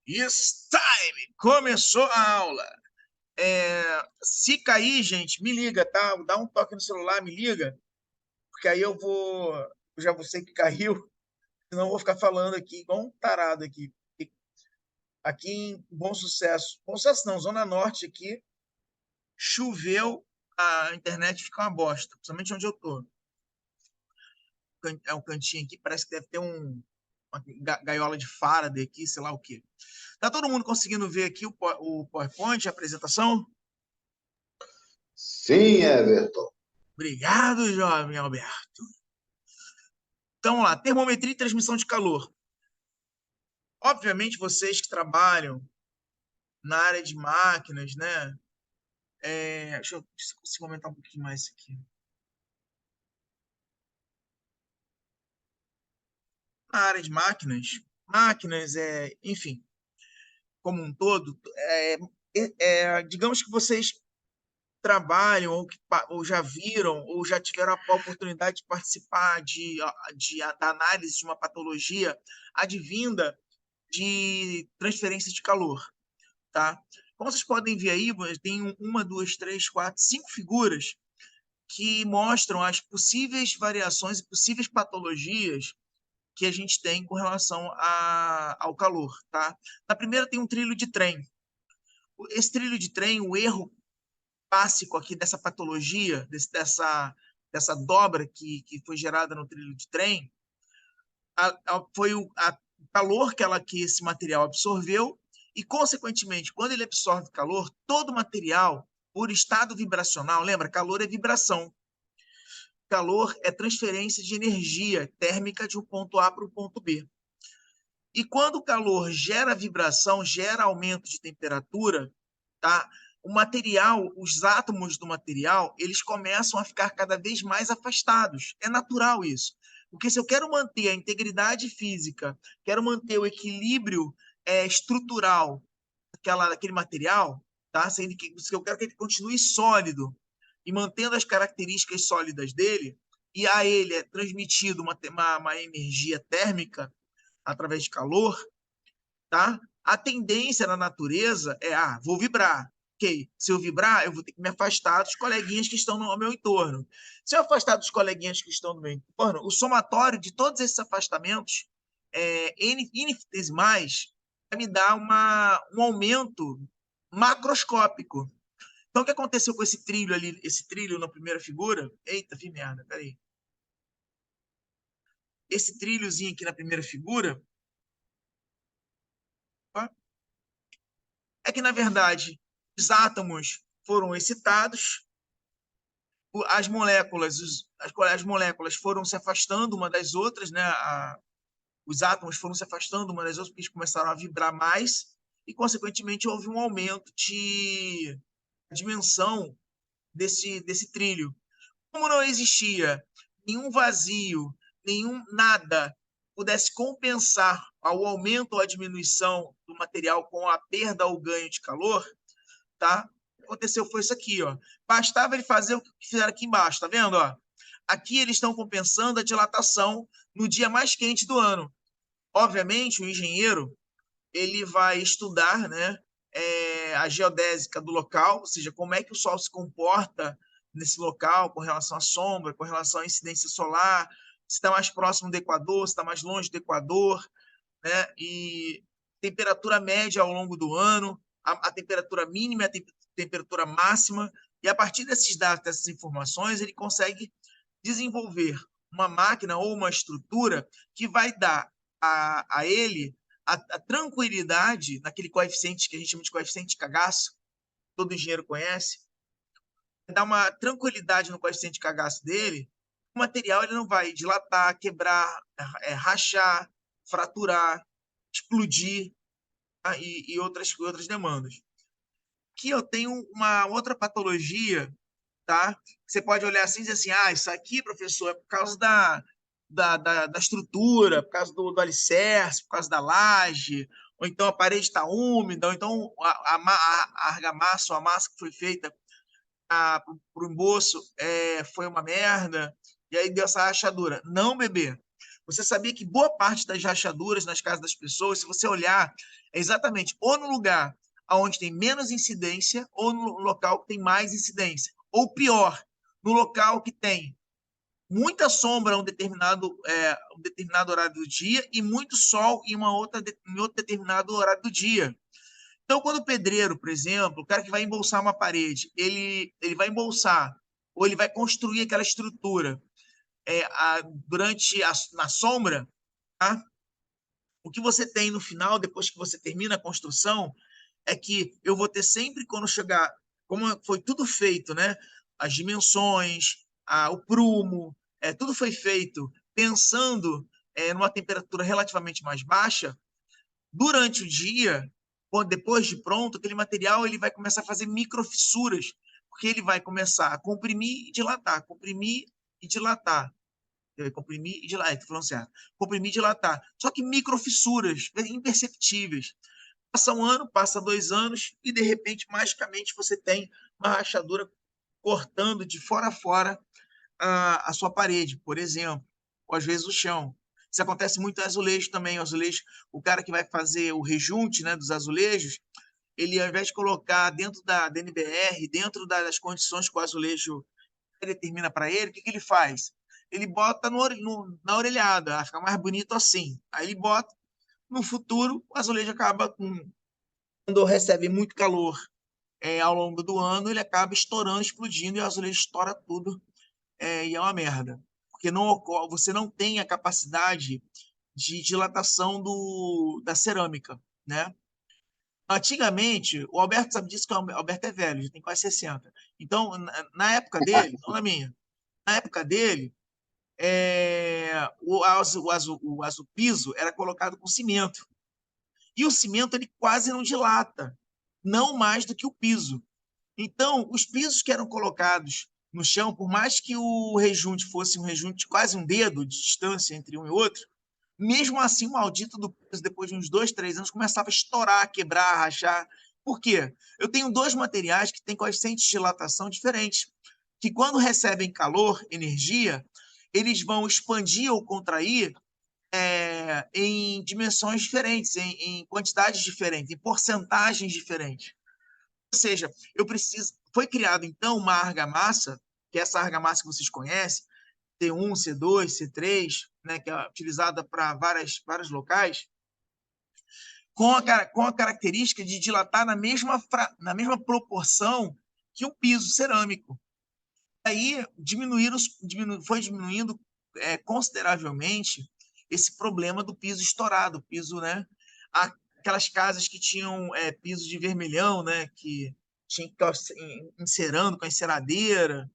It's time! Começou a aula. Se cair, gente, me liga, tá? Dá um toque no celular, me liga, porque aí eu já vou sei que caiu, senão eu vou ficar falando aqui igual um tarado aqui. Aqui em Bom Sucesso não, Zona Norte aqui, choveu, a internet fica uma bosta, principalmente onde eu tô. É um cantinho aqui, parece que deve ter uma gaiola de Faraday aqui, sei lá o quê. Tá todo mundo conseguindo ver aqui o PowerPoint, a apresentação? Sim, Everton. Obrigado, jovem Alberto. Então, vamos lá, termometria e transmissão de calor. Obviamente, vocês que trabalham na área de máquinas, né? Deixa eu ver se eu consigo aumentar um pouquinho mais isso aqui. Na área de máquinas, enfim, como um todo, digamos que vocês trabalham ou já viram ou já tiveram a oportunidade de participar da análise de uma patologia advinda de transferência de calor, tá? Como vocês podem ver aí, tem uma, duas, três, quatro, cinco figuras que mostram as possíveis variações e possíveis patologias que a gente tem com relação ao calor, tá? Na primeira tem um trilho de trem. Esse trilho de trem, o erro básico aqui dessa patologia, dessa dobra que foi gerada no trilho de trem, foi o calor que esse material absorveu e, consequentemente, quando ele absorve calor, todo material, por estado vibracional, lembra, calor é vibração, calor é transferência de energia térmica de um ponto A para o ponto B. E quando o calor gera vibração, gera aumento de temperatura, tá? O material, os átomos do material, eles começam a ficar cada vez mais afastados. É natural isso. Porque se eu quero manter a integridade física, quero manter o equilíbrio estrutural daquele material, tá? Se eu quero que ele continue sólido e mantendo as características sólidas dele, e a ele é transmitido uma energia térmica através de calor, tá? A tendência na natureza é, vou vibrar. Ok, se eu vibrar, eu vou ter que me afastar dos coleguinhas que estão no meu entorno. Se eu afastar dos coleguinhas que estão no meu entorno, o somatório de todos esses afastamentos infinitesimais vai me dar um aumento macroscópico. Então, o que aconteceu com esse trilho ali, esse trilho na primeira figura? Eita, vi merda, peraí. Esse trilhozinho aqui na primeira figura, ó, é que, na verdade, os átomos foram excitados, as moléculas foram se afastando uma das outras, né? Os átomos foram se afastando uma das outras, porque eles começaram a vibrar mais, e, consequentemente, houve um aumento de dimensão desse trilho. Como não existia nenhum vazio, nenhum nada pudesse compensar ao aumento ou a diminuição do material com a perda ou ganho de calor, tá? O que aconteceu foi isso aqui, ó. Bastava ele fazer o que fizeram aqui embaixo, tá vendo, ó? Aqui eles estão compensando a dilatação no dia mais quente do ano. Obviamente, o engenheiro ele vai estudar, né, a geodésica do local, ou seja, como é que o Sol se comporta nesse local com relação à sombra, com relação à incidência solar, se está mais próximo do Equador, se está mais longe do Equador, né? E temperatura média ao longo do ano, a temperatura mínima, a temperatura máxima, e a partir desses dados, dessas informações, ele consegue desenvolver uma máquina ou uma estrutura que vai dar a ele a tranquilidade naquele coeficiente que a gente chama de coeficiente de cagaço, todo engenheiro conhece, dar uma tranquilidade no coeficiente de cagaço dele, o material ele não vai dilatar, quebrar, rachar, fraturar, explodir, tá? E outras demandas. Aqui eu tenho uma outra patologia, tá? Você pode olhar assim e dizer assim, isso aqui, professor, é por causa da estrutura, por causa do alicerce, por causa da laje, ou então a parede está úmida, ou então a argamassa, ou a massa que foi feita para o emboço foi uma merda, e aí deu essa rachadura. Não, bebê. Você sabia que boa parte das rachaduras nas casas das pessoas, se você olhar, é exatamente ou no lugar onde tem menos incidência ou no local que tem mais incidência. Ou pior, no local que tem muita sombra um determinado horário do dia e muito sol em outro determinado horário do dia. Então, quando o pedreiro, por exemplo, o cara que vai embolsar uma parede, ele vai embolsar ou ele vai construir aquela estrutura na sombra, tá? O que você tem no final, depois que você termina a construção, é que eu vou ter sempre, quando chegar, como foi tudo feito, né? As dimensões, o prumo, tudo foi feito pensando numa temperatura relativamente mais baixa. Durante o dia, depois de pronto, aquele material ele vai começar a fazer microfissuras, porque ele vai começar a comprimir e dilatar. Comprimir e dilatar, estou falando certo. Comprimir e dilatar. Só que microfissuras, imperceptíveis. Passa um ano, passa 2 anos, e de repente, magicamente, você tem uma rachadura cortando de fora a fora a sua parede, por exemplo, ou às vezes o chão. Isso acontece muito em azulejo também. O azulejo, o cara que vai fazer o rejunte, né, dos azulejos, ele, ao invés de colocar dentro da NBR, dentro das condições que o azulejo determina para ele, o que ele faz? Ele bota na orelhada, fica mais bonito assim. Aí ele bota, no futuro, o azulejo acaba quando recebe muito calor ao longo do ano, ele acaba estourando, explodindo, e o azulejo estoura tudo, e é uma merda. Porque você não tem a capacidade de dilatação da cerâmica, né? Antigamente, o Alberto sabe disso, que o Alberto é velho, já tem quase 60. Então, na época dele, não na minha, na época dele, o piso era colocado com cimento. E o cimento ele quase não dilata, não mais do que o piso. Então, os pisos que eram colocados no chão, por mais que o rejunte fosse um rejunte de quase um dedo de distância entre um e outro, mesmo assim o maldito do piso, depois de uns 2, 3 anos, começava a estourar, quebrar, rachar. Por quê? Eu tenho dois materiais que têm coeficientes de dilatação diferentes, que quando recebem calor, energia, eles vão expandir ou contrair em dimensões diferentes, em quantidades diferentes, em porcentagens diferentes. Ou seja, eu preciso. Foi criado, então, uma argamassa, que é essa argamassa que vocês conhecem, T1, C2, C3, né, que é utilizada para vários locais, com a característica de dilatar na mesma proporção que o piso cerâmico. Aí foi diminuindo consideravelmente esse problema do piso estourado, piso, né? Aquelas casas que tinham piso de vermelhão, né? Que tinha que estar encerando com a enceradeira.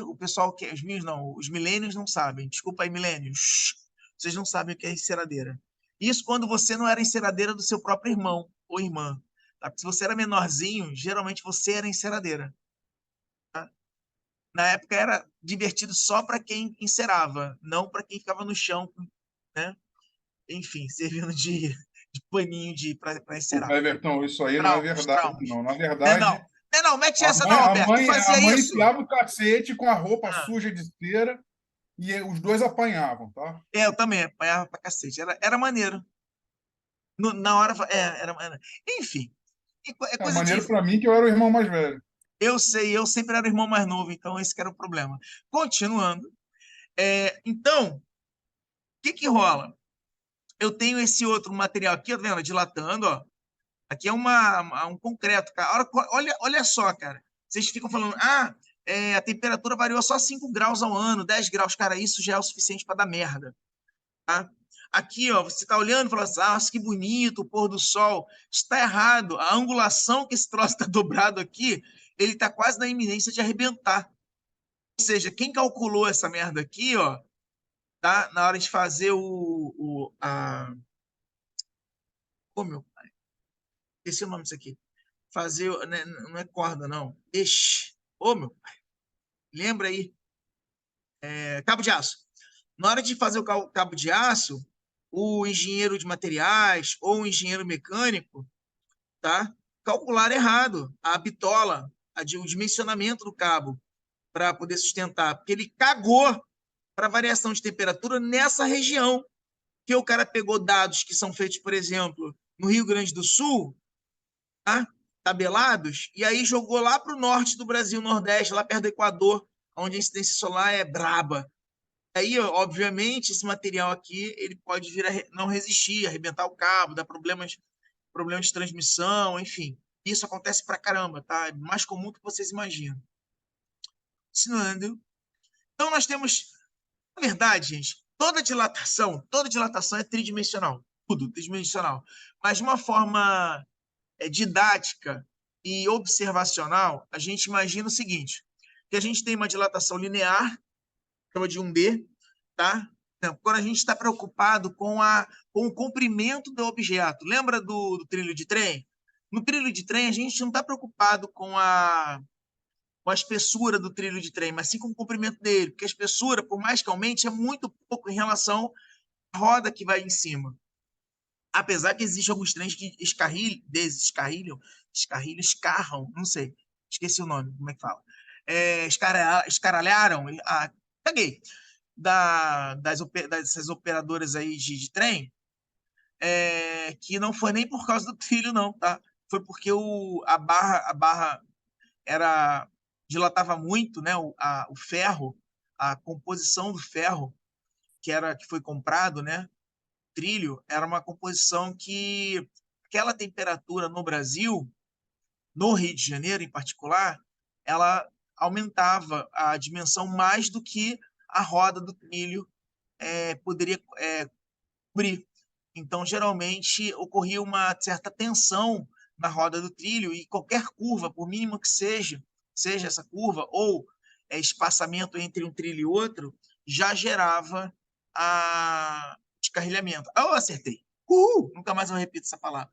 O pessoal que os minhos não, os milênios não sabem. Desculpa aí, milênios. Vocês não sabem o que é enceradeira. Isso quando você não era enceradeira do seu próprio irmão ou irmã. Tá? Se você era menorzinho, geralmente você era enceradeira. Tá? Na época era divertido só para quem encerava, não para quem ficava no chão, né? Enfim, servindo de paninho para O encerar. Everton, isso aí não é Traumas, verdade, traumas. não. Na Não, é não. verdade, Não, é não, mete a essa mãe, não, a Alberto. Tu mãe, a fazia mãe isso? enfiava o cacete com a roupa Ah, suja de cera e os dois apanhavam, tá? eu também apanhava pra cacete. Era maneiro. Na hora, enfim, é É coisa de. maneiro para mim que eu era o irmão mais velho. Eu sei, eu sempre era o irmão mais novo, então esse que era o problema. Continuando. Então, o que que rola? Eu tenho esse outro material aqui, ó, tá vendo? Dilatando, ó. Aqui é um concreto, cara. Olha só, cara. Vocês ficam falando, a temperatura variou só 5 graus ao ano, 10 graus. Cara, isso já é o suficiente para dar merda. Tá? Aqui, ó, você está olhando e fala assim, nossa, que bonito o pôr do sol. Está errado. A angulação que esse troço está dobrado aqui, ele está quase na iminência de arrebentar. Ou seja, quem calculou essa merda aqui, ó, tá? Na hora de fazer Ô, meu pai, esqueci o nome disso aqui. Fazer, né, não é corda, não. Ixi, ô, meu pai, lembra aí. Cabo de aço. Na hora de fazer o cabo de aço, o engenheiro de materiais ou o engenheiro mecânico, tá? Calcular errado a bitola, o dimensionamento do cabo para poder sustentar, porque ele cagou para variação de temperatura nessa região, que o cara pegou dados que são feitos, por exemplo, no Rio Grande do Sul, tá? Tabelados, e aí jogou lá para o norte do Brasil, Nordeste, lá perto do Equador, onde a incidência solar é braba. Aí, obviamente, esse material aqui ele pode vir a não resistir, arrebentar o cabo, dar problemas de transmissão, enfim. Isso acontece pra caramba, tá? É mais comum do que vocês imaginam. Ensinando. Então, nós temos, na verdade, gente, toda dilatação é tridimensional, tudo tridimensional. Mas de uma forma didática e observacional, a gente imagina o seguinte, que a gente tem uma dilatação linear, chama de 1D, tá? Então, quando a gente está preocupado com o comprimento do objeto. Lembra do trilho de trem? No trilho de trem, a gente não está preocupado com a espessura do trilho de trem, mas sim com o comprimento dele, porque a espessura, por mais que aumente, é muito pouco em relação à roda que vai em cima. Apesar que existem alguns trens que escarram, não sei, esqueci o nome, como é que fala? Escaralharam, caguei, dessas operadoras aí de trem, que não foi nem por causa do trilho, não, tá? Foi porque a barra era dilatava muito, né? O ferro, a composição do ferro que foi comprado, né? Trilho era uma composição que aquela temperatura no Brasil, no Rio de Janeiro em particular, ela aumentava a dimensão mais do que a roda do trilho poderia cobrir. Então, geralmente, ocorria uma certa tensão na roda do trilho e qualquer curva, por mínima que seja essa curva, ou espaçamento entre um trilho e outro, já gerava descarrilhamento. Ah, eu acertei. Nunca mais eu repito essa palavra.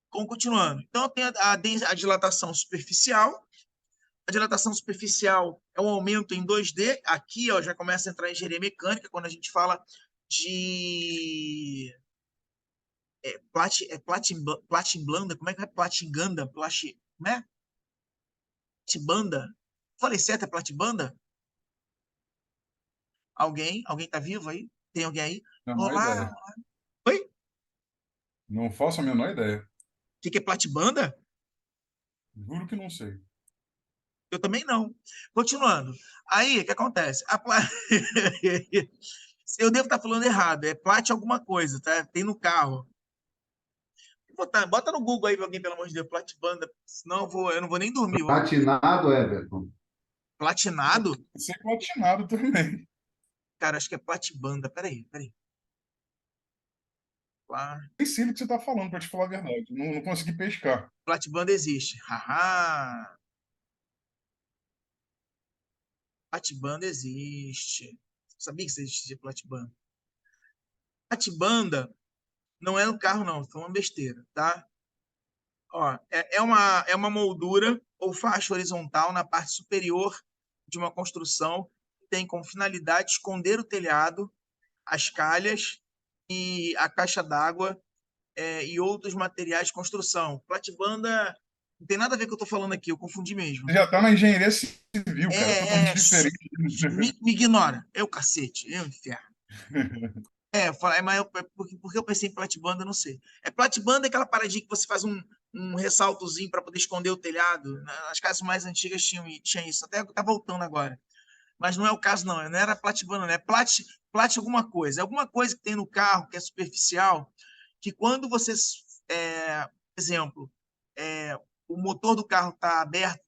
Continuando. Então, tem a dilatação superficial. A dilatação superficial é um aumento em 2D. Aqui ó, já começa a entrar em engenharia mecânica, quando a gente fala de platinblanda, como é que é? Platinganda, como é? Platibanda. Falei certo, é platibanda? Alguém? Alguém tá vivo aí? Tem alguém aí? Menor Olá! ideia. Oi? O Não faço a menor ideia. que é platibanda? Juro que não sei. Eu também não. Continuando. Aí, o que acontece? Eu devo estar falando errado. É plat alguma coisa, tá? Tem no carro. Bota no Google aí, alguém, pelo amor de Deus, platibanda. Senão eu não vou nem dormir. Platinado, Everton. Platinado? Ser platinado também. Cara, acho que é platibanda. Peraí. Nem sei do que você está falando, para te falar a verdade. Não consegui pescar. Platibanda existe. Haha. Platibanda existe. Sabia que existia platibanda? Platibanda não é no carro, não. Foi uma besteira, tá? Ó, é uma moldura ou faixa horizontal na parte superior de uma construção que tem como finalidade esconder o telhado, as calhas e a caixa d'água e outros materiais de construção. Platibanda não tem nada a ver com o que eu estou falando aqui, eu confundi mesmo. Você já está na engenharia civil, cara. É, Totalmente diferente. me ignora. Eu, cacete, eu, inferno. Mas porque eu pensei em platibanda, eu não sei. Platibanda é aquela paradinha que você faz um ressaltozinho para poder esconder o telhado. As casas mais antigas tinham isso. Até tá voltando agora. Mas não é o caso, não. Não era platibanda, não. É plat alguma coisa. É alguma coisa que tem no carro que é superficial, que quando você, por exemplo, o motor do carro está aberto,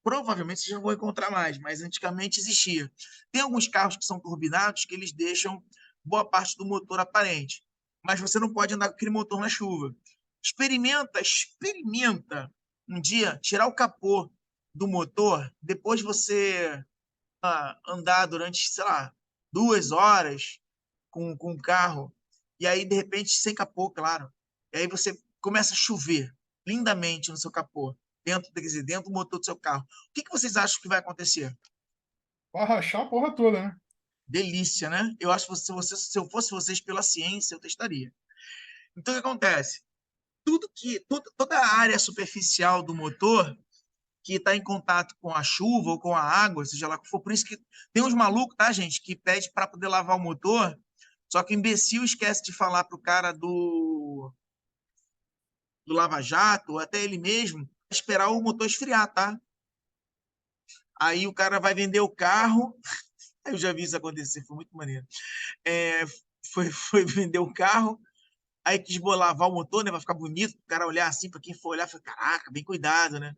provavelmente você já não vai encontrar mais, mas antigamente existia. Tem alguns carros que são turbinados que eles deixam boa parte do motor aparente, mas você não pode andar com aquele motor na chuva. Experimenta um dia tirar o capô do motor, depois você andar durante, sei lá, 2 horas com o carro, e aí, de repente, sem capô, claro. E aí você começa a chover lindamente no seu capô, quer dizer, dentro do motor do seu carro. O que vocês acham que vai acontecer? Vai rachar a porra toda, né? Delícia, né? Eu acho que se eu fosse vocês pela ciência, eu testaria. Então, o que acontece? Toda a área superficial do motor que está em contato com a chuva ou com a água, seja lá o que for. Por isso que tem uns malucos, tá, gente, que pede para poder lavar o motor, só que o imbecil esquece de falar pro cara do Lava Jato, ou até ele mesmo, esperar o motor esfriar, tá? Aí o cara vai vender o carro. Eu já vi isso acontecer, foi muito maneiro. É, foi vender o carro, aí quis lavar o motor, né? Vai ficar bonito, o cara olhar assim, para quem for olhar, fala, caraca, bem cuidado, né?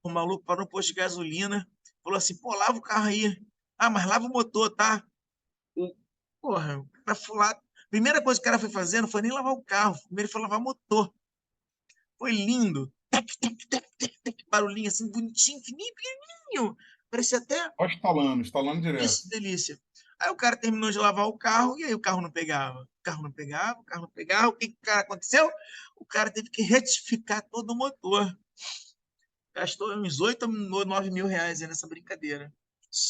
O maluco parou no posto de gasolina, falou assim, pô, lava o carro aí. Ah, mas lava o motor, tá? O, porra, o cara foi lá. Primeira coisa que o cara foi fazer não foi nem lavar o carro, primeiro foi lavar o motor. Foi lindo. Tec, tec, tec, tec, tec, barulhinho assim, bonitinho, fininho, pequenininho. Parecia até Só instalando direto. isso, delícia. Aí o cara terminou de lavar o carro e aí o carro não pegava. O carro não pegava, o carro não pegava. O que que o cara aconteceu? O cara teve que retificar todo o motor. Gastou uns 8 ou 9 mil reais aí nessa brincadeira.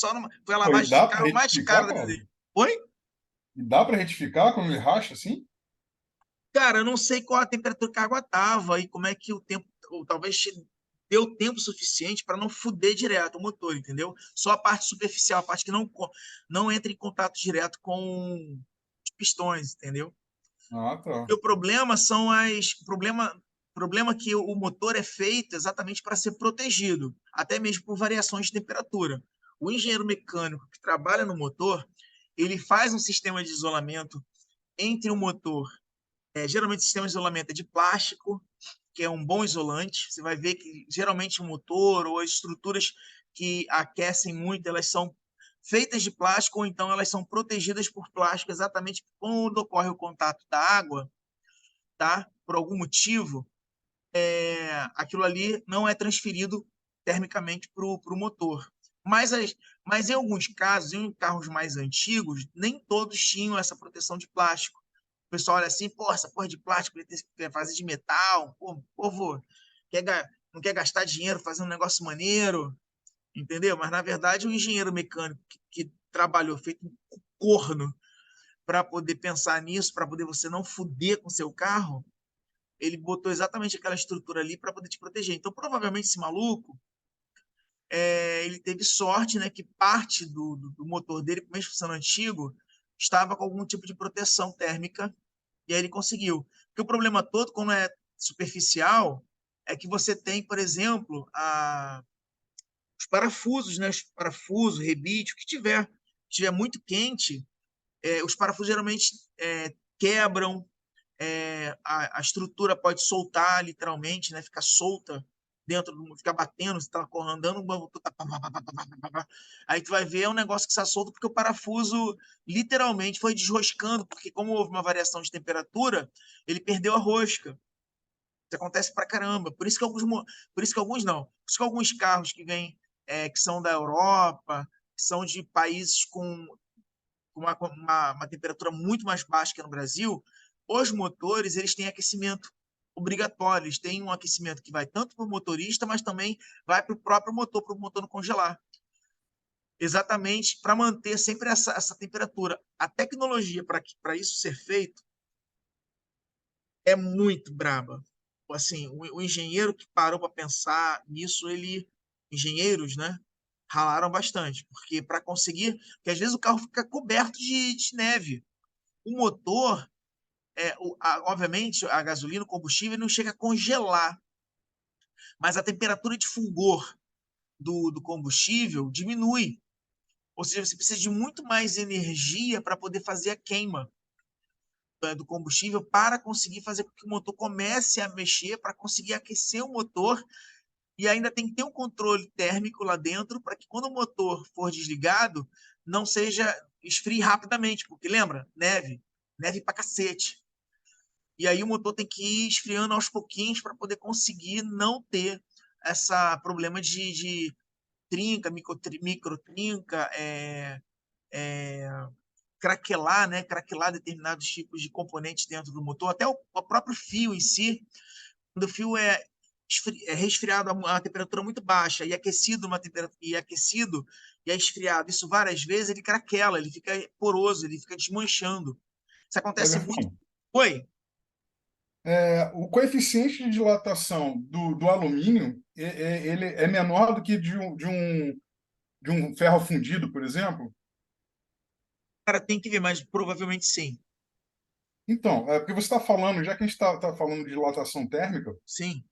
Foi a Pô, e lavagem de dá para carro mais cara retificar, da vida cara? dele. Oi? E dá para retificar quando ele racha assim? Cara, eu não sei qual a temperatura que a água tava e como é que o tempo, ou talvez deu tempo suficiente para não fuder direto o motor, entendeu? Só a parte superficial, a parte que não entra em contato direto com os pistões, entendeu? Ah, tá. E o problema são as problema que o motor é feito exatamente para ser protegido, até mesmo por variações de temperatura. O engenheiro mecânico que trabalha no motor, ele faz um sistema de isolamento entre o motor. Geralmente o sistema de isolamento é de plástico, que é um bom isolante. Você vai ver que geralmente o motor ou as estruturas que aquecem muito, elas são feitas de plástico ou então elas são protegidas por plástico exatamente quando ocorre o contato da água, tá? Por algum motivo, aquilo ali não é transferido termicamente para o motor. Mas, mas em alguns casos, em carros mais antigos, nem todos tinham essa proteção de plástico. O pessoal olha assim, pô, essa porra de plástico quer fazer de metal, pô, o povo não quer gastar dinheiro fazendo um negócio maneiro, entendeu? Mas, na verdade, o engenheiro mecânico que trabalhou, feito um corno para poder pensar nisso, para poder você não fuder com seu carro, ele botou exatamente aquela estrutura ali para poder te proteger. Então, provavelmente, esse maluco, ele teve sorte, né, que parte do motor dele, mesmo sendo antigo, estava com algum tipo de proteção térmica, e aí ele conseguiu. Porque o problema todo, quando é superficial, é que você tem, por exemplo, os parafusos, né, os parafusos, rebite, o que tiver muito quente, os parafusos geralmente quebram, a estrutura pode soltar literalmente, né? Ficar solta dentro do, ficar batendo, você tá andando, aí tu vai ver é um negócio que está solto porque o parafuso literalmente foi desroscando, porque como houve uma variação de temperatura, ele perdeu a rosca. Isso acontece pra caramba. Por isso que alguns não. Por isso que alguns carros que vêm, que são da Europa, que são de países com uma temperatura muito mais baixa que no Brasil, os motores eles têm aquecimento obrigatório. Eles têm um aquecimento que vai tanto para o motorista, mas também vai para o próprio motor, para o motor não congelar. Exatamente para manter sempre essa temperatura. A tecnologia para isso ser feito é muito braba. Assim, o engenheiro que parou para pensar nisso, engenheiros, né, ralaram bastante, porque para conseguir, porque às vezes o carro fica coberto de neve. O motor, obviamente, a gasolina, o combustível, não chega a congelar, mas a temperatura de fulgor do combustível diminui. Ou seja, você precisa de muito mais energia para poder fazer a queima, do combustível para conseguir fazer com que o motor comece a mexer, para conseguir aquecer o motor. E ainda tem que ter um controle térmico lá dentro para que quando o motor for desligado, não seja esfrie rapidamente, porque lembra? Neve pra cacete. E aí o motor tem que ir esfriando aos pouquinhos para poder conseguir não ter essa problema de trinca, micro trinca, é, craquelar, né? Craquelar determinados tipos de componentes dentro do motor, até o próprio fio em si, quando o fio é resfriado a uma temperatura muito baixa e aquecido uma temperatura e aquecido e é esfriado isso várias vezes, ele craquela, ele fica poroso, ele fica desmanchando. Isso acontece muito. Everton, Oi? O coeficiente de dilatação do alumínio ele é menor do que de um ferro fundido, por exemplo? Cara, tem que ver, mas provavelmente sim. Então, porque você está falando, já que a gente está falando de dilatação térmica, Sim,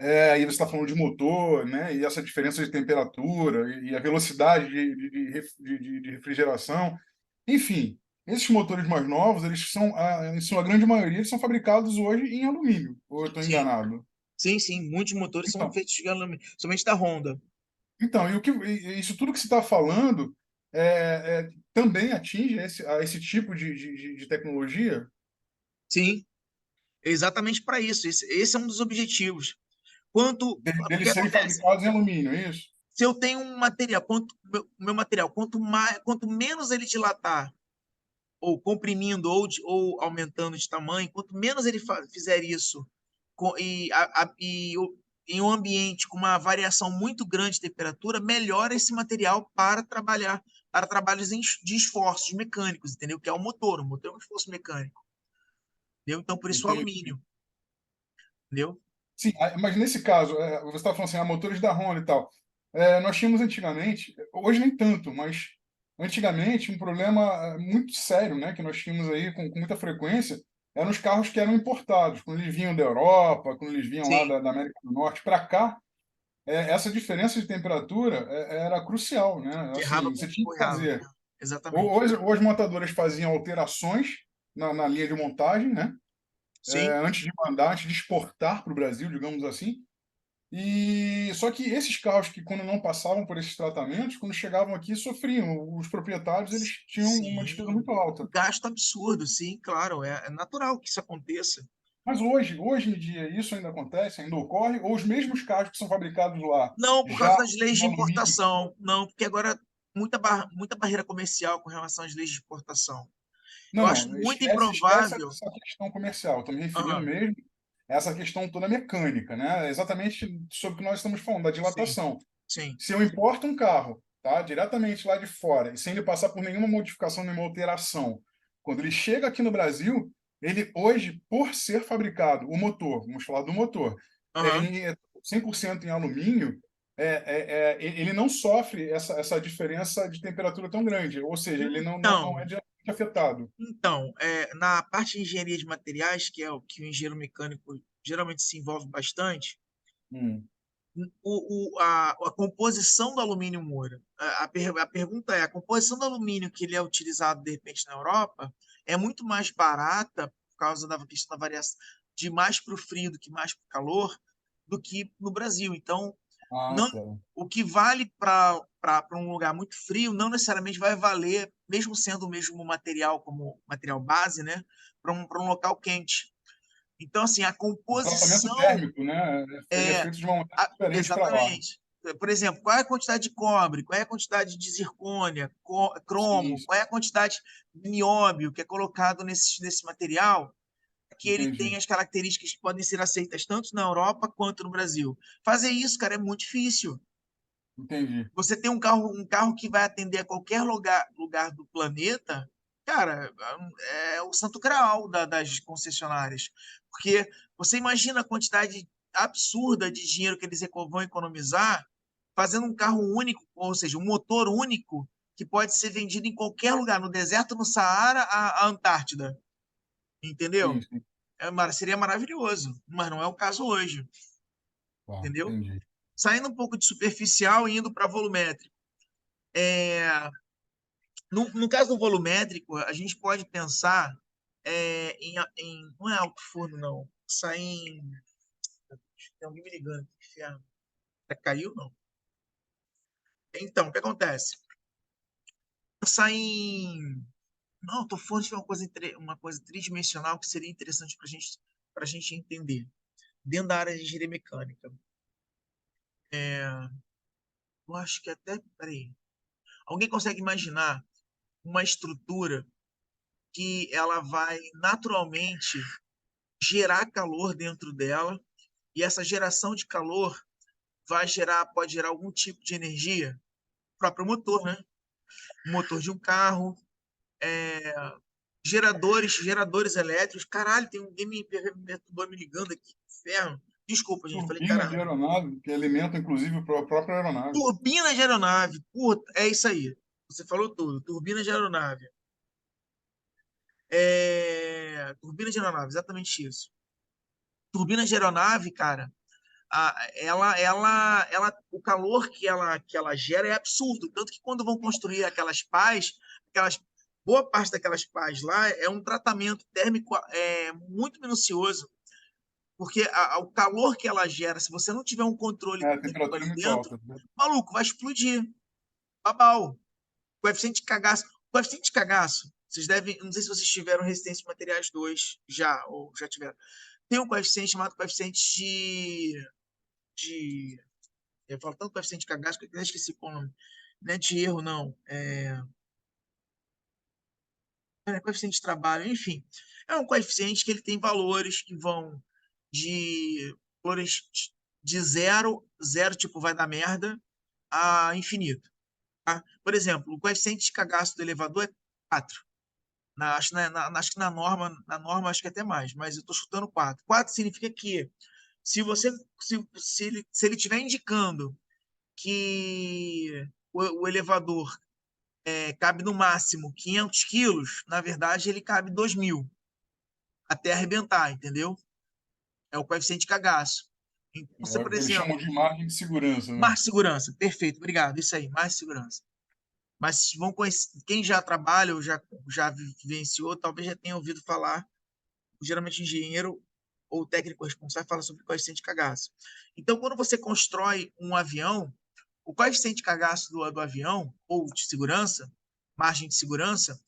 aí você está falando de motor, né? E essa diferença de temperatura e a velocidade de refrigeração. Enfim, esses motores mais novos, eles são, em sua grande maioria, eles são fabricados hoje em alumínio. Ou eu estou sim, enganado? sim, sim. Muitos motores são Então, feitos de alumínio, somente da Honda. então isso tudo que você está falando também atinge a esse tipo de tecnologia? Sim, exatamente para isso. Esse é um dos objetivos. Quanto, o que Deles serem acontece? fabricados em alumínio, é isso? Se eu tenho um material, meu material, quanto menos ele dilatar, ou comprimindo, ou aumentando de tamanho, quanto menos ele fizer isso, em um ambiente com uma variação muito grande de temperatura, melhor esse material para trabalhar, para trabalhos de esforços mecânicos, entendeu? Que é o motor. O motor é um esforço mecânico, entendeu? Então, por isso o Entendi. alumínio, entendeu? Sim, mas nesse caso, você está falando assim, motores da Honda e tal. Nós tínhamos antigamente, hoje nem tanto, mas antigamente um problema muito sério, né, que nós tínhamos aí com muita frequência, eram os carros que eram importados, quando eles vinham da Europa, quando eles vinham lá Sim, da América do Norte para cá, essa diferença de temperatura era crucial, né? ferrava Assim, com você o tinha que ferrava. fazer. Exatamente. Ou as montadoras faziam alterações na linha de montagem, né? Sim, Antes de mandar, antes de exportar para o Brasil, digamos assim. E só que esses carros que quando não passavam por esses tratamentos, quando chegavam aqui sofriam. Os proprietários eles tinham uma despesa sim. muito alta. Um gasto absurdo, sim, claro. É natural que isso aconteça. Mas hoje em dia isso ainda acontece, ainda ocorre, ou os mesmos carros que são fabricados lá Não, por causa já das leis em de alumínio. importação. Não, porque agora muita barreira comercial com relação às leis de importação. Eu Não, acho não, muito esquece improvável. essa questão comercial. Estou me referindo Aham, mesmo a essa questão toda mecânica, né? Exatamente sobre o que nós estamos falando, da sim, dilatação. sim. Se eu importo um carro, tá, diretamente lá de fora, e sem ele passar por nenhuma modificação, nenhuma alteração, quando ele chega aqui no Brasil, ele hoje, por ser fabricado, o motor, vamos falar do motor, Aham. em 100% em alumínio, ele não sofre essa diferença de temperatura tão grande, ou seja, ele não é Então, diretamente afetado. na parte de engenharia de materiais, que é o que o engenheiro mecânico geralmente se envolve bastante, Hum. a composição do alumínio Moura. A pergunta é: a composição do alumínio que ele é utilizado de repente na Europa é muito mais barata por causa da questão da variação de mais para o frio do que mais para o calor do que no Brasil. Então, Ah, não, tá. o que vale para um lugar muito frio não necessariamente vai valer, mesmo sendo o mesmo material como material base, né, para um local quente. Então, assim, a O tratamento composição térmico, né? Ele é é, feito de uma maneira diferente para lá. exatamente. Por exemplo, qual é a quantidade de cobre, qual é a quantidade de zircônia, Sim, cromo, sim, qual é a quantidade de nióbio que é colocado nesse material, que ele tem entendi, as características que podem ser aceitas tanto na Europa quanto no Brasil. Fazer isso, cara, é muito difícil. entendi. Você tem um carro que vai atender a qualquer lugar do planeta, cara, é o santo graal das concessionárias. Porque você imagina a quantidade absurda de dinheiro que eles vão economizar fazendo um carro único, ou seja, um motor único que pode ser vendido em qualquer lugar, no deserto, no Saara, a Antártida. Sim, Entendeu? sim. Seria maravilhoso, mas não é o caso hoje. Tá, Entendeu? entendi. Saindo um pouco de superficial e indo para volumétrico. É, no caso do volumétrico, a gente pode pensar não é alto forno, não. Sai em. Tem alguém me ligando. Que inferno. Caiu, não. Então, o que acontece? Sai em. Não, alto forno é uma coisa tridimensional que seria interessante para a gente entender. Dentro da área de engenharia mecânica. Eu acho que até. Peraí. Alguém consegue imaginar uma estrutura que ela vai naturalmente gerar calor dentro dela e essa geração de calor pode gerar algum tipo de energia, o próprio motor, né? O motor de um carro, geradores elétricos. Caralho, tem um game perturbando me ligando aqui, inferno. Desculpa, gente, falei Turbina de caralho. aeronave, que alimenta, inclusive, a própria aeronave. Turbina de aeronave, puta, é isso aí. Você falou tudo, turbina de aeronave. Turbina de aeronave, exatamente isso. Turbina de aeronave, cara, o calor que ela gera é absurdo. Tanto que quando vão construir aquelas, boa parte daquelas pás lá é um tratamento térmico muito minucioso, porque o calor que ela gera, se você não tiver um controle A térmico temperatura ali é muito dentro, alta, né? maluco, vai explodir. Babau. Coeficiente de cagaço. Coeficiente de cagaço, vocês devem, não sei se vocês tiveram Resistência de Materiais 2 já, ou já tiveram. Tem um coeficiente chamado coeficiente de eu falo tanto coeficiente de cagaço que eu até esqueci qual o nome. Não é de erro, não. Coeficiente de trabalho, enfim. É um coeficiente que ele tem valores que vão de valores de zero tipo vai dar merda, a infinito. Tá? Por exemplo, o coeficiente de cagaço do elevador é 4. Acho que na norma acho que é até mais, mas eu estou chutando 4. 4 significa que se você se ele estiver indicando que o elevador cabe no máximo 500 quilos, na verdade ele cabe 2.000 até arrebentar, entendeu? É o coeficiente de cagaço. Então, É você, o por que eles chamam exemplo, de margem de segurança, né? mais segurança, perfeito, obrigado, isso aí, mais segurança. Mas vão conhecer, quem já trabalha ou já vivenciou, talvez já tenha ouvido falar, geralmente engenheiro ou técnico responsável fala sobre coeficiente de cagaço. Então, quando você constrói um avião, o coeficiente de cagaço do avião, ou de segurança, margem de segurança,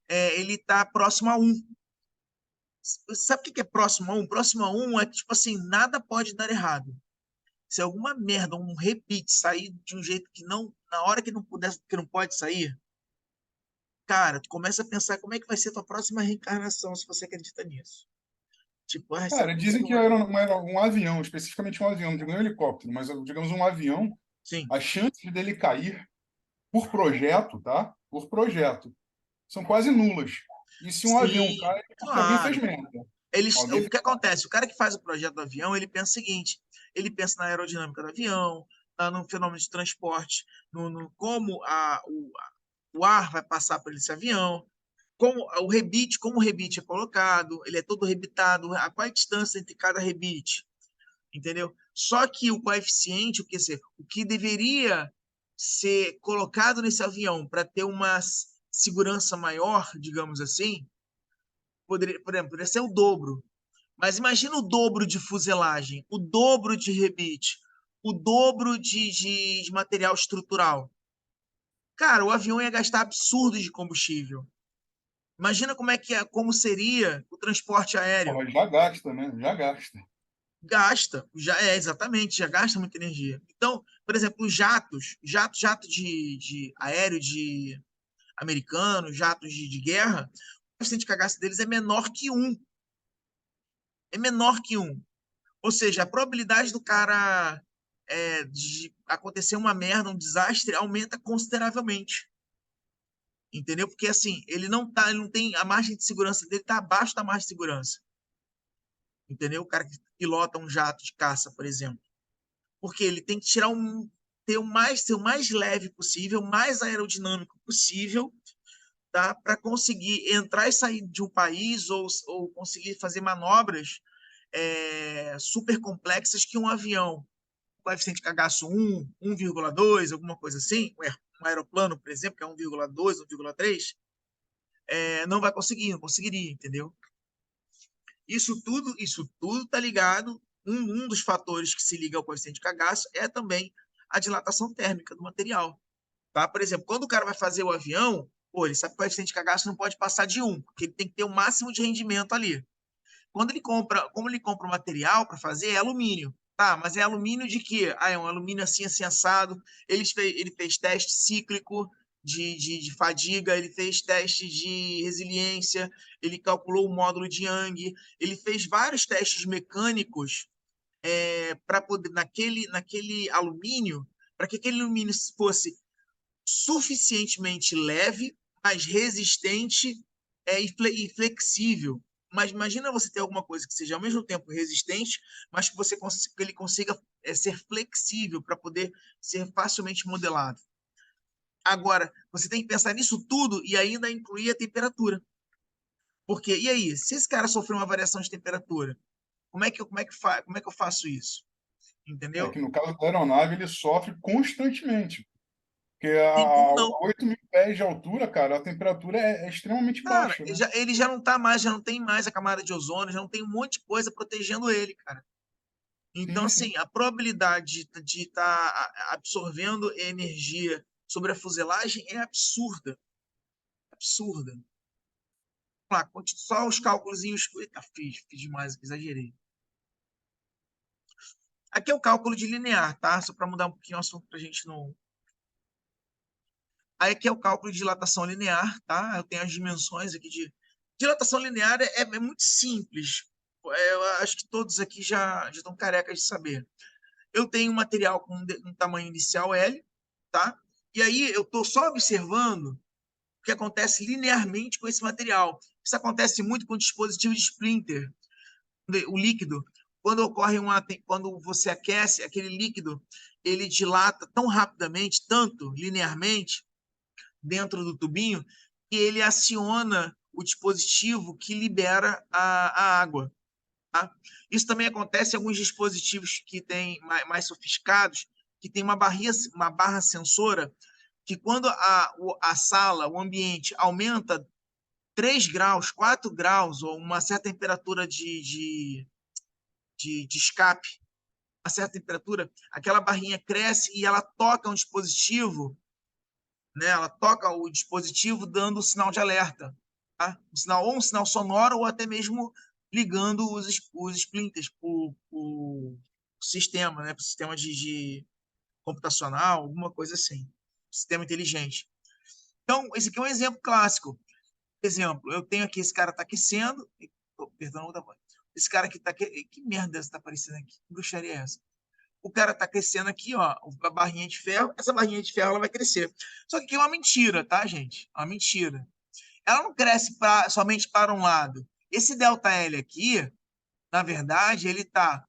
ele está próximo a 1. Sabe o que é próximo a 1? Próximo a 1 é que, tipo assim, nada pode dar errado. Se alguma merda, um repeat sair de um jeito que não, na hora que não puder, que não pode sair, cara, tu começa a pensar como é que vai ser a tua próxima reencarnação se você acredita nisso. Tipo, se Cara, acontecer dizem que um avião, especificamente um avião, não digo nem um helicóptero, mas digamos um avião, sim, as chances dele cair por projeto, tá? Por projeto, são quase nulas. E se um avião sim, cai, é porque alguém fez claro. merda. Alguém O fez... que acontece? O cara que faz o projeto do avião, ele pensa o seguinte: ele pensa na aerodinâmica do avião, no fenômeno de transporte, no como o ar vai passar por esse avião, como o rebite é colocado, ele é todo rebitado, qual é a distância entre cada rebite, entendeu? Só que o coeficiente, o que deveria ser colocado nesse avião para ter uma segurança maior, digamos assim, por exemplo, poderia ser o dobro. Mas imagina o dobro de fuselagem, o dobro de rebite, o dobro de material estrutural. Cara, o avião ia gastar absurdos de combustível. Imagina como seria o transporte aéreo. Porra, já gasta, né? Já gasta. Gasta, exatamente, já gasta muita energia. Então, por exemplo, os jato de aéreo de americano, jatos de guerra, o coeficiente de cagaço deles é menor que 1. É menor que 1. Ou seja, a probabilidade do cara de acontecer uma merda, um desastre, aumenta consideravelmente. Entendeu? Porque assim, ele não tem, a margem de segurança dele está abaixo da margem de segurança. Entendeu? O cara que pilota um jato de caça, por exemplo. Porque ele tem que ser o mais leve possível, o mais aerodinâmico possível, tá? Para conseguir entrar e sair de um país ou conseguir fazer manobras super complexas que um avião coeficiente de cagaço 1, 1,2, alguma coisa assim, um aeroplano, por exemplo, que é 1,2, 1,3, não vai conseguir, não conseguiria, entendeu? Isso tudo está ligado. Um dos fatores que se liga ao coeficiente de cagaço é também a dilatação térmica do material. Tá? Por exemplo, quando o cara vai fazer o avião, pô, ele sabe que o coeficiente de cagaço não pode passar de 1, porque ele tem que ter o máximo de rendimento ali. Como ele compra o material para fazer, é alumínio. Tá, mas é alumínio de quê? É um alumínio assim assado. Ele fez teste cíclico de fadiga, ele fez teste de resiliência, ele calculou o módulo de Young, ele fez vários testes mecânicos para poder, naquele alumínio, para que aquele alumínio fosse suficientemente leve, mas resistente e flexível. Mas imagina você ter alguma coisa que seja ao mesmo tempo resistente, mas que que ele consiga ser flexível para poder ser facilmente modelado. Agora, você tem que pensar nisso tudo e ainda incluir a temperatura. Porque, e aí, se esse cara sofrer uma variação de temperatura, como é que eu faço isso? É Entendeu? que no caso da aeronave ele sofre constantemente, porque Tem como a não. 8.000 pés de altura, cara, a temperatura é extremamente Cara, baixa, né? ele já não tá mais, já não tem mais a camada de ozônio, já não tem um monte de coisa protegendo ele, cara. Então, Sim, sim. assim, a probabilidade de estar absorvendo energia sobre a fuselagem é absurda. Absurda. Vamos lá, só os cálculos. Eita, fiz demais, exagerei. Aqui é o cálculo de linear, tá? Só para mudar um pouquinho o assunto para a gente não. Aí aqui é o cálculo de dilatação linear, tá? Eu tenho as dimensões aqui de. Dilatação linear é muito simples. Eu acho que todos aqui já estão carecas de saber. Eu tenho um material com um tamanho inicial L, tá? E aí eu estou só observando o que acontece linearmente com esse material. Isso acontece muito com o dispositivo de Splinter, o líquido. Quando você aquece aquele líquido, ele dilata tão rapidamente, tanto linearmente, dentro do tubinho, que ele aciona o dispositivo que libera a água. Tá? Isso também acontece em alguns dispositivos que têm mais sofisticados, que tem uma barra sensora, que quando a sala, o ambiente, aumenta 3 graus, 4 graus, ou uma certa temperatura de escape, uma certa temperatura, aquela barrinha cresce e ela toca um dispositivo, né? Ela toca o dispositivo dando um sinal de alerta. Tá? Ou um sinal sonoro, ou até mesmo ligando os splinters para o sistema, né? Para o sistema de computacional, alguma coisa assim. Sistema inteligente. Então, esse aqui é um exemplo clássico. Exemplo, eu tenho aqui esse cara está aquecendo. Perdão, outra coisa. Esse cara aqui está. Que merda está aparecendo aqui? Que bruxaria é essa? O cara está crescendo aqui, ó, a barrinha de ferro. Essa barrinha de ferro ela vai crescer. Só que aqui é uma mentira, tá, gente? É uma mentira. Ela não cresce somente para um lado. Esse delta L aqui, na verdade, ele está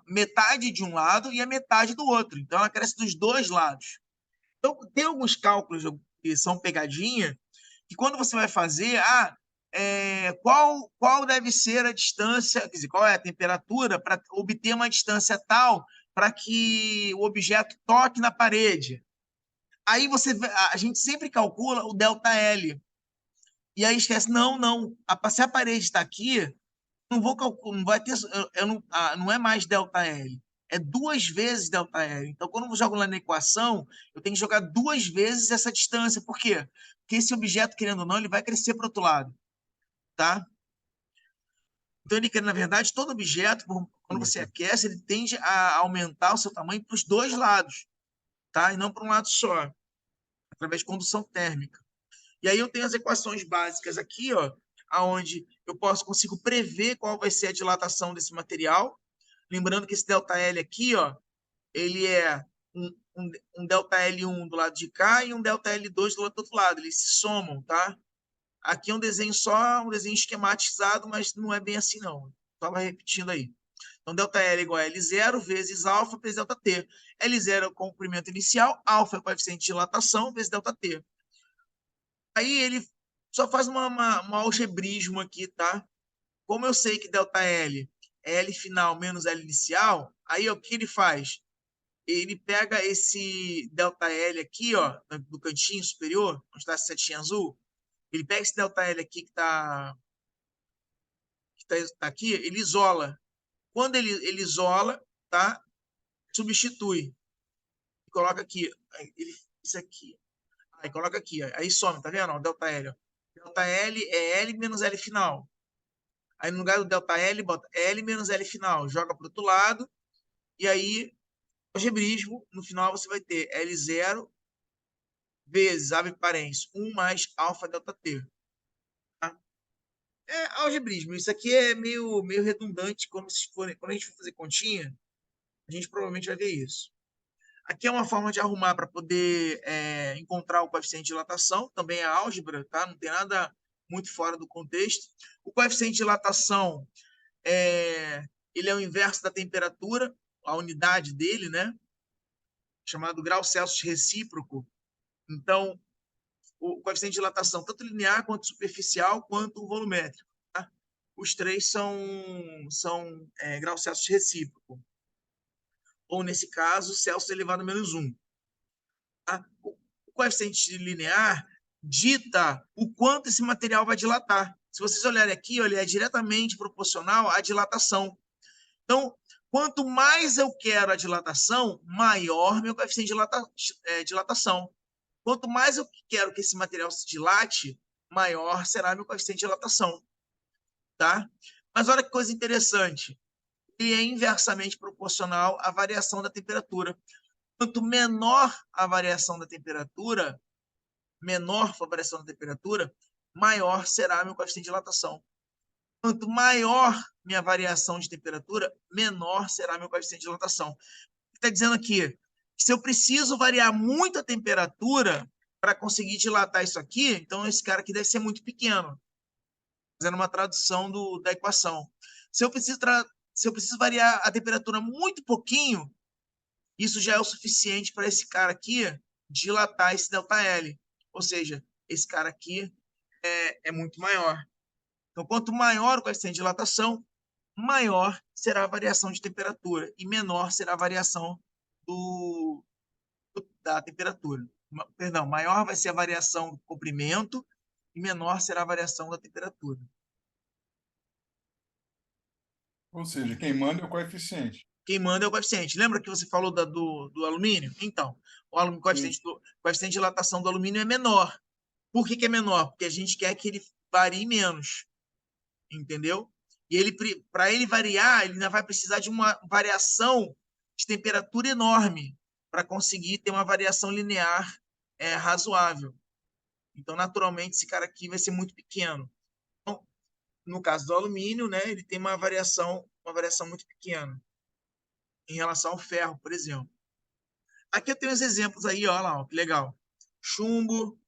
metade de um lado e a metade do outro. Então, ela cresce dos dois lados. Então, tem alguns cálculos que são pegadinha, que quando você vai fazer, qual deve ser a distância, quer dizer, qual é a temperatura para obter uma distância tal para que o objeto toque na parede. Aí a gente sempre calcula o delta L. E aí esquece, não, se a parede está aqui, não vou calcular, não vai ter, eu não, não é mais delta L, é duas vezes delta L. Então, quando eu jogo lá na equação, eu tenho que jogar duas vezes essa distância. Por quê? Porque esse objeto, querendo ou não, ele vai crescer para o outro lado, tá? Então, na verdade, todo objeto, quando você aquece, ele tende a aumentar o seu tamanho para os dois lados, tá? E não para um lado só, através de condução térmica. E aí eu tenho as equações básicas aqui, ó, aonde consigo prever qual vai ser a dilatação desse material. Lembrando que esse ΔL aqui, ó, ele é um ΔL1 do lado de cá e um ΔL2 do outro lado. Eles se somam, tá? Aqui é um desenho só, um desenho esquematizado, mas não é bem assim, não. Estava repetindo aí. Então, ΔL é igual a L0 vezes alfa vezes ΔT. L0 é o comprimento inicial, alfa é o coeficiente de dilatação vezes ΔT. Aí ele só faz um algebrismo aqui, tá? Como eu sei que ΔL é L final menos L inicial, aí o que ele faz? Ele pega esse ΔL aqui, ó, do cantinho superior, onde está essa setinha azul, ele pega esse ΔL aqui tá aqui, ele isola. Quando ele isola, tá? Substitui. Coloca aqui, isso aqui. Aí coloca aqui, aí some, tá vendo? Ó, ΔL. Ó. ΔL é L menos L final. Aí no lugar do delta L, bota L menos L final, joga para o outro lado, e aí, algebrismo, no final você vai ter L0 vezes, abre parênteses, 1 mais alfa delta T. Tá? É algebrismo. Isso aqui é meio redundante quando a gente for fazer continha, a gente provavelmente vai ver isso. Aqui é uma forma de arrumar para poder encontrar o coeficiente de dilatação, também é álgebra, tá? Não tem muito fora do contexto. O coeficiente de dilatação ele é o inverso da temperatura, a unidade dele, né? Chamado grau Celsius recíproco. Então, o coeficiente de dilatação, tanto linear quanto superficial, quanto volumétrico. Tá? Os três são grau Celsius recíproco. Ou, nesse caso, Celsius elevado a menos 1. Tá? O coeficiente linear dita o quanto esse material vai dilatar. Se vocês olharem aqui, ele é diretamente proporcional à dilatação. Então, quanto mais eu quero a dilatação, maior meu coeficiente de dilatação. Quanto mais eu quero que esse material se dilate, maior será meu coeficiente de dilatação. Tá? Mas olha que coisa interessante. Ele é inversamente proporcional à variação da temperatura. Quanto menor a variação da temperatura, menor for a variação da temperatura, maior será meu coeficiente de dilatação. Quanto maior minha variação de temperatura, menor será meu coeficiente de dilatação. Está dizendo aqui que se eu preciso variar muito a temperatura para conseguir dilatar isso aqui, então esse cara aqui deve ser muito pequeno. Fazendo uma tradução da equação. Se eu preciso variar a temperatura muito pouquinho, isso já é o suficiente para esse cara aqui dilatar esse ΔL. Ou seja, esse cara aqui é muito maior. Então, quanto maior o coeficiente de dilatação, maior será a variação de temperatura e menor será a variação da temperatura. Perdão, maior vai ser a variação do comprimento e menor será a variação da temperatura. Ou seja, quem manda é o coeficiente. Quem manda é o coeficiente. Lembra que você falou do alumínio? Então, o coeficiente de dilatação do alumínio é menor. Por que é menor? Porque a gente quer que ele varie menos. Entendeu? E ele, para ele variar, ele ainda vai precisar de uma variação de temperatura enorme para conseguir ter uma variação linear razoável. Então, naturalmente, esse cara aqui vai ser muito pequeno. Então, no caso do alumínio, né, ele tem uma variação muito pequena em relação ao ferro, por exemplo. Aqui eu tenho os exemplos aí, ó lá, ó, que legal. Chumbo,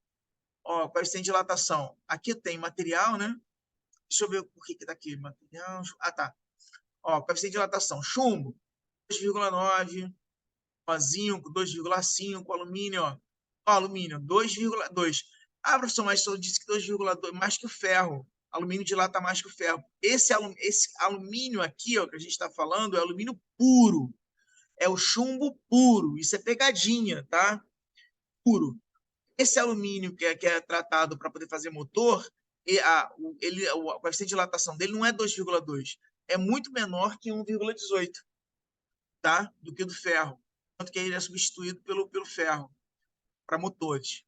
ó, coeficiente de dilatação. Aqui tem material, né? Deixa eu ver por que tá aqui. Material. Ah, tá. Ó, coeficiente de dilatação. Chumbo, 2,9. Ó, zinco, 2,5. Alumínio, ó. Ó, alumínio, 2,2. Ah, professor, mas só disse que 2,2 mais que o ferro. Alumínio dilata mais que o ferro. Esse alumínio aqui, ó, que a gente está falando, é alumínio puro. É o chumbo puro. Isso é pegadinha, tá? Puro. Esse alumínio que é tratado para poder fazer motor, o coeficiente de dilatação dele não é 2,2. É muito menor que 1,18, tá? Do que do ferro. Tanto que ele é substituído pelo ferro para motores,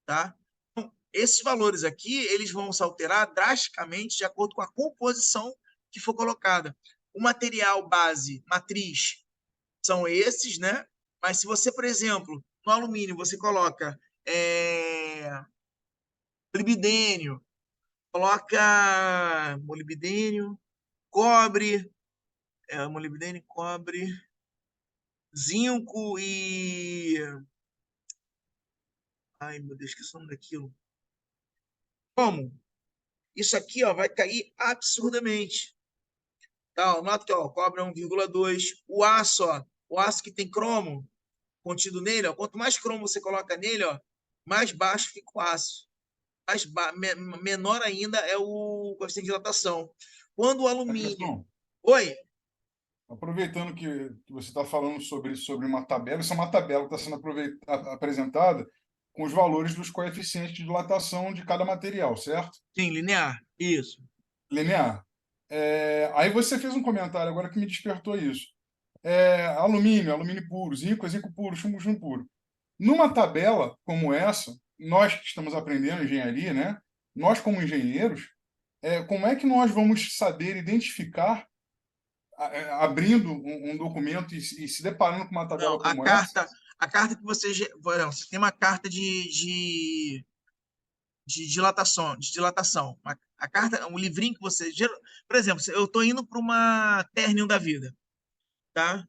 tá? Então, esses valores aqui, eles vão se alterar drasticamente de acordo com a composição que for colocada. O material base, matriz, são esses, né? Mas se você, por exemplo, no alumínio, você coloca molibdênio, coloca molibdênio, cobre, molibdênio, cobre, zinco e... Ai, meu Deus, esqueci o nome daquilo. Como? Isso aqui ó, vai cair absurdamente. Tá, nota que ó, o cobre é 1,2. O aço que tem cromo contido nele, ó, quanto mais cromo você coloca nele, ó, mais baixo fica o aço. Menor ainda é o coeficiente de dilatação. Quando o alumínio... Jefferson, Oi? aproveitando que você está falando sobre uma tabela, isso é uma tabela que está sendo apresentada com os valores dos coeficientes de dilatação de cada material, certo? Sim, linear. Isso. Linear. Aí você fez um comentário agora que me despertou isso. Alumínio, alumínio puro, zinco, é zinco puro, chumbo, chumbo puro. Numa tabela como essa, nós que estamos aprendendo engenharia, né? Nós como engenheiros, como é que nós vamos saber identificar, abrindo um documento e se deparando com uma tabela Não, como essa? a carta que você... Não, você tem uma carta de dilatação. A carta, um livrinho que você... Por exemplo, eu estou indo para uma Ternium da vida, tá?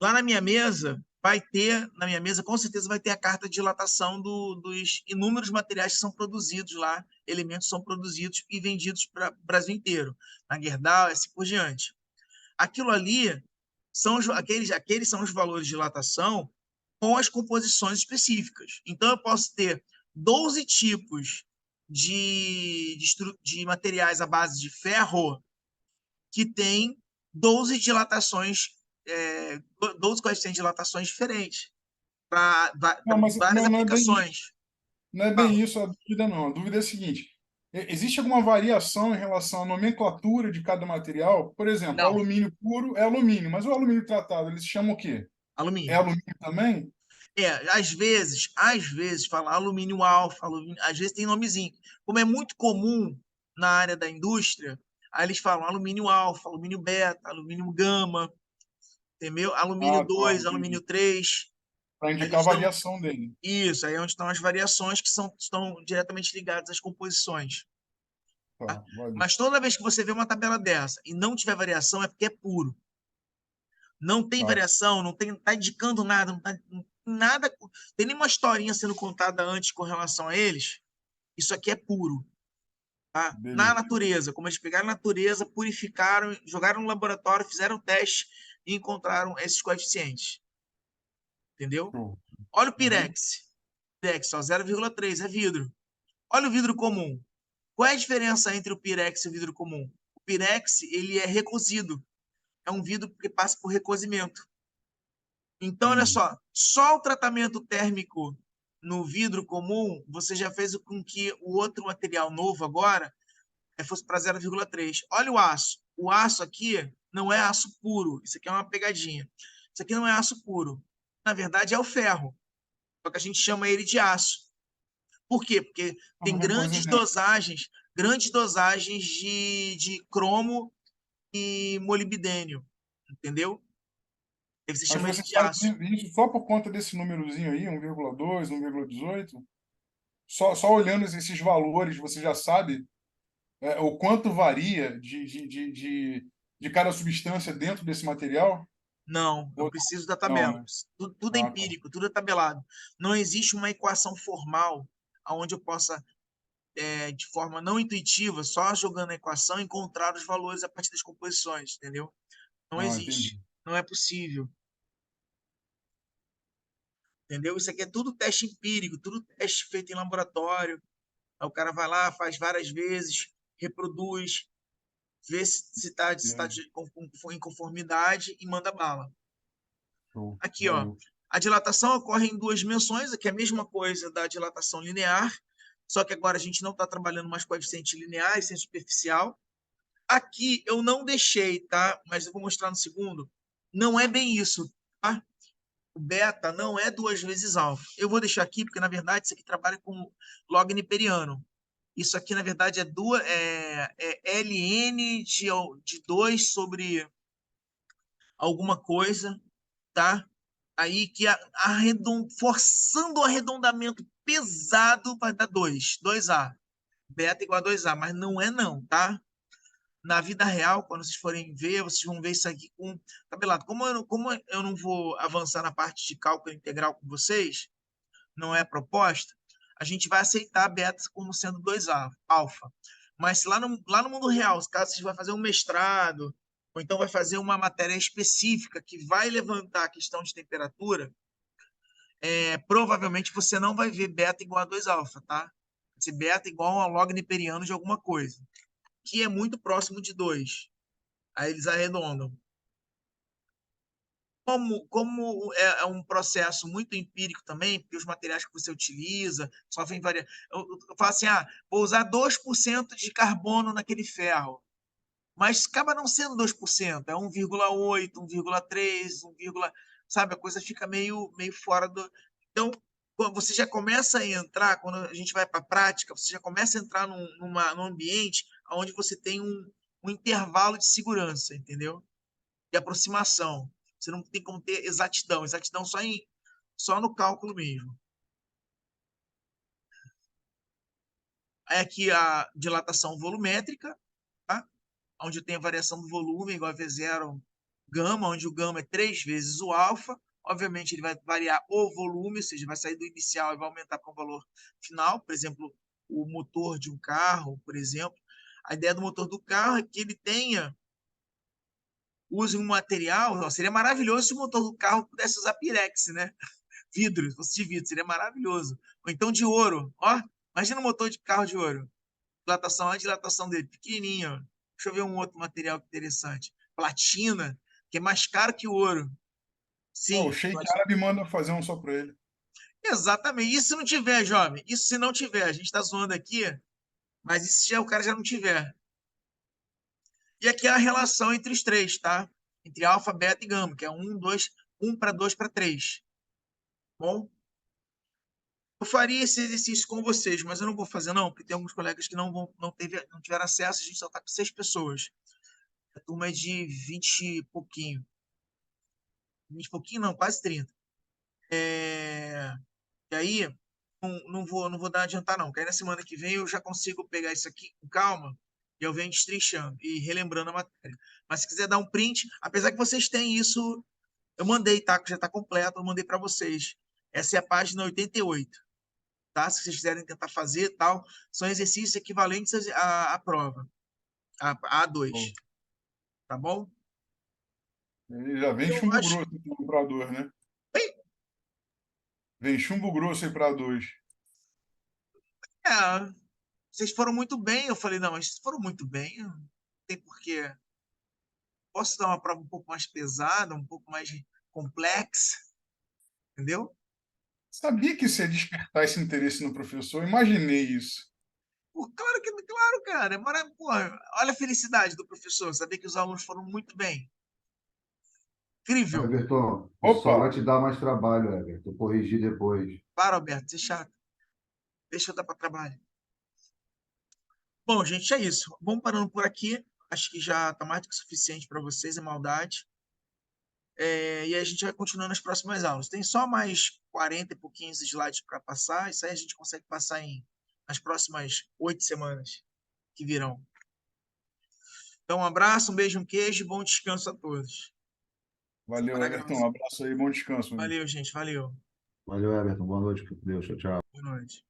Lá na minha mesa vai ter, na minha mesa, com certeza vai ter a carta de dilatação dos inúmeros materiais que são produzidos lá, elementos são produzidos e vendidos para o Brasil inteiro, na Gerdau, assim por diante. Aquilo ali aqueles são os valores de dilatação com as composições específicas. Então, eu posso ter 12 tipos de materiais à base de ferro que tem 12 dilatações, 12 coeficientes de dilatações diferentes para Não, mas várias não é bem isso. aplicações. Não é Fala, bem isso a dúvida, não. A dúvida é a seguinte: existe alguma variação em relação à nomenclatura de cada material? Por exemplo, não, alumínio puro é alumínio, mas o alumínio tratado, eles chamam o quê? É alumínio. alumínio também? Às vezes fala alumínio alfa, às vezes tem nomezinho. Como é muito comum na área da indústria, aí eles falam alumínio alfa, alumínio beta, alumínio gama, entendeu? Alumínio Ah, tá, 2, alumínio entendi. 3. Para Aí indicar a eles dão variação dele. isso, aí é onde estão as variações que estão diretamente ligadas às composições. Tá? Tá, valeu. Mas toda vez que você vê uma tabela dessa e não tiver variação, é porque é puro. Não tem Tá, variação, não tem, tá indicando nada, não nada, tem nenhuma historinha sendo contada antes com relação a eles. Isso aqui é puro, tá? Na beleza. natureza, como eles pegaram a natureza, purificaram, jogaram no laboratório, fizeram teste e encontraram esses coeficientes, entendeu? Show. Olha o Uhum. Pirex. Pirex, só 0,3 é vidro. Olha o vidro comum. Qual é a diferença entre o Pirex e o vidro comum? O Pirex, ele é recozido. É um vidro que passa por recozimento. Então, olha Entendi. só o tratamento térmico no vidro comum, você já fez com que o outro material novo agora fosse para 0,3. Olha o aço. O aço aqui não é aço puro. Isso aqui é uma pegadinha. Isso aqui não é aço puro. Na verdade, é o ferro. Só que a gente chama ele de aço. Por quê? Porque Ah, tem no recozimento. grandes dosagens de cromo e molibdênio. Entendeu? Aí você Mas chama ele você de sabe aço. isso só por conta desse númerozinho aí, 1,2, 1,18? Só olhando esses valores, você já sabe o quanto varia de cada substância dentro desse material? Não, eu Ou preciso da não, tabela. né? Tudo é Ah, tá. empírico, tudo é tabelado. Não existe uma equação formal onde eu possa, de forma não intuitiva, só jogando a equação, encontrar os valores a partir das composições, entendeu? Não Ah, entendi. existe. Não é possível, entendeu? Isso aqui é tudo teste empírico, tudo teste feito em laboratório. Aí o cara vai lá, faz várias vezes, reproduz, vê se está se tá Beleza. em conformidade e manda bala. Show. Aqui, ó. Valeu. A dilatação ocorre em duas dimensões, que é a mesma coisa da dilatação linear, só que agora a gente não está trabalhando mais coeficiente linear, sem superficial. Aqui eu não deixei, tá? Mas eu vou mostrar no segundo. Não é bem isso, tá? O beta não é duas vezes alfa. Eu vou deixar aqui, porque na verdade isso aqui trabalha com log niperiano. Isso aqui, na verdade, é ln de 2 sobre alguma coisa, tá? Aí que forçando o arredondamento pesado vai dar 2A. Beta igual a 2A, mas não é não, tá? Na vida real, quando vocês forem ver, vocês vão ver isso aqui com tabelado. Como eu não vou avançar na parte de cálculo integral com vocês, não é proposta, a gente vai aceitar beta como sendo 2A, alfa. Mas lá no mundo real, caso você vai fazer um mestrado, ou então vai fazer uma matéria específica que vai levantar a questão de temperatura, provavelmente você não vai ver beta igual a 2 alfa, tá? Vai ser beta igual a log niperiano de alguma coisa, que é muito próximo de 2. Aí eles arredondam. Como é um processo muito empírico também, porque os materiais que você utiliza só vem variar. Eu falo assim, vou usar 2% de carbono naquele ferro, mas acaba não sendo 2%, é 1,8, 1,3, 1, sabe, a coisa fica meio fora do. Então, quando você já começa a entrar, quando a gente vai para a prática, você já começa a entrar num ambiente onde você tem um intervalo de segurança, entendeu? De aproximação. Você não tem como ter exatidão, exatidão só no cálculo mesmo. Aí aqui a dilatação volumétrica, tá? Onde tem a variação do volume igual a V0 gama, onde o gama é 3 vezes o alfa. Obviamente, ele vai variar o volume, ou seja, vai sair do inicial e vai aumentar para um valor final. Por exemplo, o motor de um carro, por exemplo. A ideia do motor do carro é que ele use um material. Ó, seria maravilhoso se o motor do carro pudesse usar pirex, né? Vidro, se fosse de vidro, seria maravilhoso. Ou então de ouro. Ó, imagina um motor de carro de ouro. Dilatação, a dilatação dele, pequenininho. Ó. Deixa eu ver um outro material interessante. Platina, que é mais caro que o ouro. O Sim, Sheik Árabe manda fazer um só para ele. exatamente. E se não tiver, jovem? Isso se não tiver. A gente está zoando aqui, mas e se o cara já não tiver? E aqui é a relação entre os três, tá? Entre alfa, beta e gama, que é 1, 2, 1 para 2 para 3. Bom, eu faria esse exercício com vocês, mas eu não vou fazer, não, porque tem alguns colegas que não tiveram acesso, a gente só está com 6 pessoas. A turma é de 20 e pouquinho. 20 e pouquinho, não, quase 30. E aí, não vou dar adiantar, não. Porque aí na semana que vem eu já consigo pegar isso aqui com calma e eu venho destrinchando e relembrando a matéria. Mas se quiser dar um print, apesar que vocês têm isso, eu mandei, tá? Que já está completo, eu mandei para vocês. Essa é a página 88, tá? Se vocês quiserem tentar fazer tal, são exercícios equivalentes à prova, a A2, Bom, tá bom? ele já vem Eu chumbo acho. grosso para dois, né? Bem, Vem chumbo grosso aí para dois. é, vocês foram muito bem. Eu falei, não, mas vocês foram muito bem, não tem porquê. Posso dar uma prova um pouco mais pesada, um pouco mais complexa, entendeu? Sabia que isso ia despertar esse interesse no professor? Imaginei isso. Pô, claro, cara. Porra, olha a felicidade do professor, saber que os alunos foram muito bem. Incrível. Everton, isso só Opa, vai te dar mais trabalho, Everton, corrigir depois. Para, Alberto, você é chato. Deixa eu dar para trabalho. Bom, gente, é isso. Vamos parando por aqui. Acho que já está mais do que suficiente para vocês, é maldade. E a gente vai continuar nas próximas aulas. Tem só mais 40 e pouquinhos slides para passar. Isso aí a gente consegue passar nas próximas 8 semanas que virão. Então, um abraço, um beijo, um queijo e bom descanso a todos. valeu, Para a Everton. Um gravação. abraço aí, bom descanso, meu. Valeu, gente. Valeu. Valeu, Everton. Boa noite. Com Deus. Tchau, tchau. Boa noite.